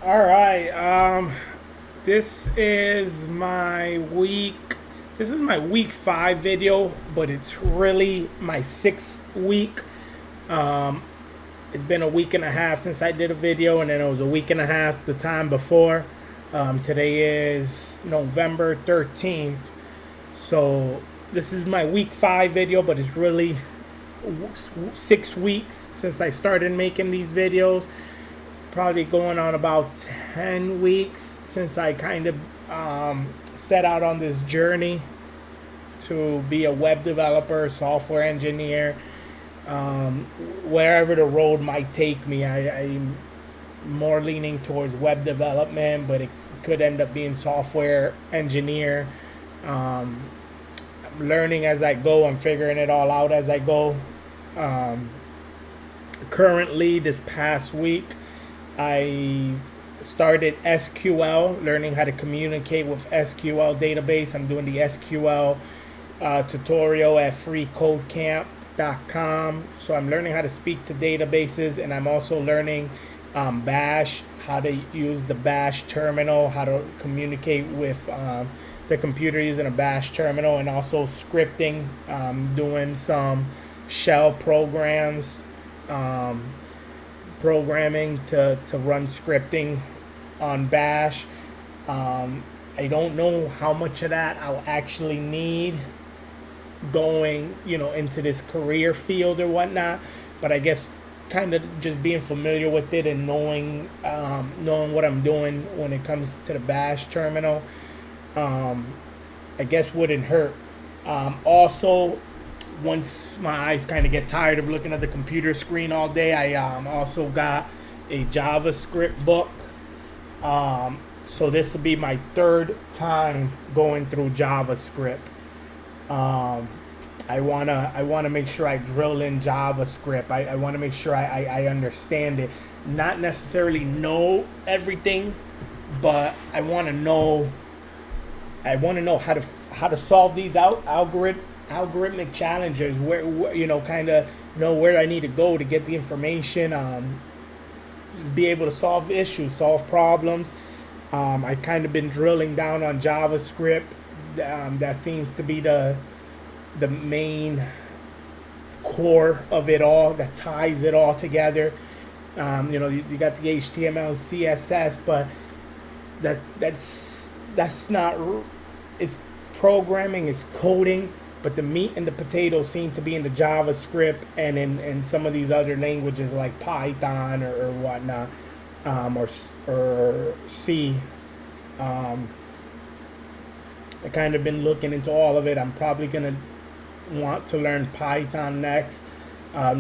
All right. This is my week. This is my week 5 video, but it's really my 6th week. Um, it's been a week and a half since I did a video, and then it was a week and a half the time before. Today is November 13th, so this is my week 5 video, but it's really 6 weeks since I started making these videos. Probably going on about 10 weeks since I kind of set out on this journey to be a web developer, software engineer, wherever the road might take me. I'm more leaning towards web development, but it could end up being software engineer. I'm learning as I go. I'm figuring it all out as I go. Currently, this past week, I started SQL, learning how to communicate with SQL database. I'm doing the SQL tutorial at freecodecamp.com. So I'm learning how to speak to databases, and I'm also learning Bash, how to use the Bash terminal, how to communicate with the computer using a Bash terminal, and also scripting, doing some shell programs. Programming to run scripting on Bash. I don't know how much of that I'll actually need going, into this career field or whatnot. But I guess kind of just being familiar with it and knowing what I'm doing when it comes to the Bash terminal, I guess wouldn't hurt. Also, once my eyes kind of get tired of looking at the computer screen all day, I also got a JavaScript book. So this will be my third time going through JavaScript. I wanna make sure I drill in JavaScript. I want to make sure I understand it. Not necessarily know everything, but I want to know how to solve these algorithmic challenges, where kind of know where I need to go to get the information, be able to solve issues, solve problems. I kind of been drilling down on JavaScript. That seems to be the main core of it all, that ties it all together. You got the HTML and CSS, but that's not, it's programming, it's coding, but the meat and the potatoes seem to be in the JavaScript and in some of these other languages like Python or whatnot, or C. I kind of been looking into all of it. I'm probably gonna want to learn Python next,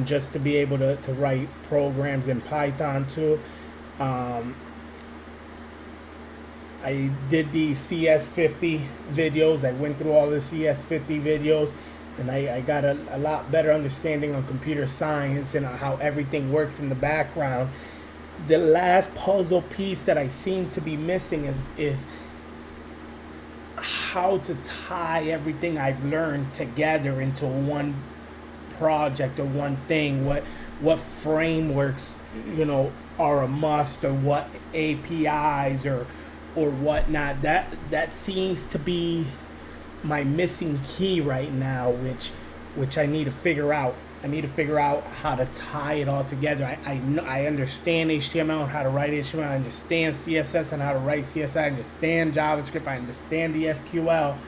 just to be able to write programs in Python too. I did the CS50 videos. I went through all the CS50 videos, and I got a lot better understanding on computer science and how everything works in the background. The last puzzle piece that I seem to be missing is how to tie everything I've learned together into one project or one thing. What frameworks are a must, or what APIs or whatnot. That seems to be my missing key right now, which I need to figure out. I need to figure out how to tie it all together. I understand HTML and how to write HTML. I understand CSS and how to write CSS. I understand JavaScript. I understand the SQL.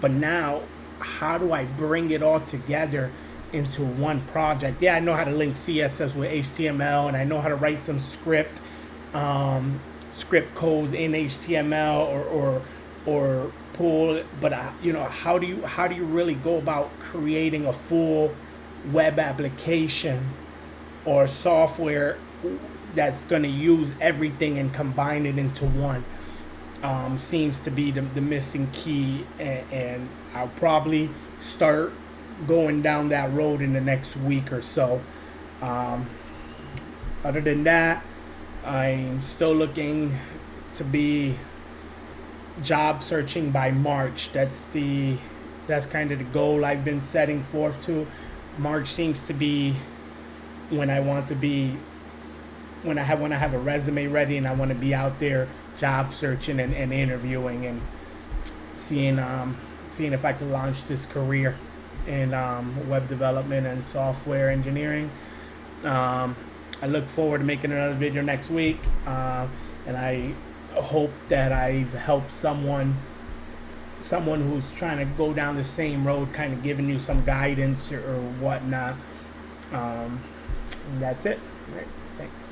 But now, how do I bring it all together into one project? Yeah, I know how to link CSS with HTML, and I know how to write some script codes in HTML or pull, but how do you really go about creating a full web application or software that's going to use everything and combine it into one? Seems to be the missing key, and I'll probably start going down that road in the next week or so. Other than that, I'm still looking to be job searching by March. That's kind of the goal I've been setting forth to. March seems to be when I want to be when I have a resume ready and I want to be out there job searching and interviewing and seeing if I can launch this career in web development and software engineering. I look forward to making another video next week, and I hope that I've helped someone who's trying to go down the same road, kind of giving you some guidance or whatnot. And that's it. All right, thanks.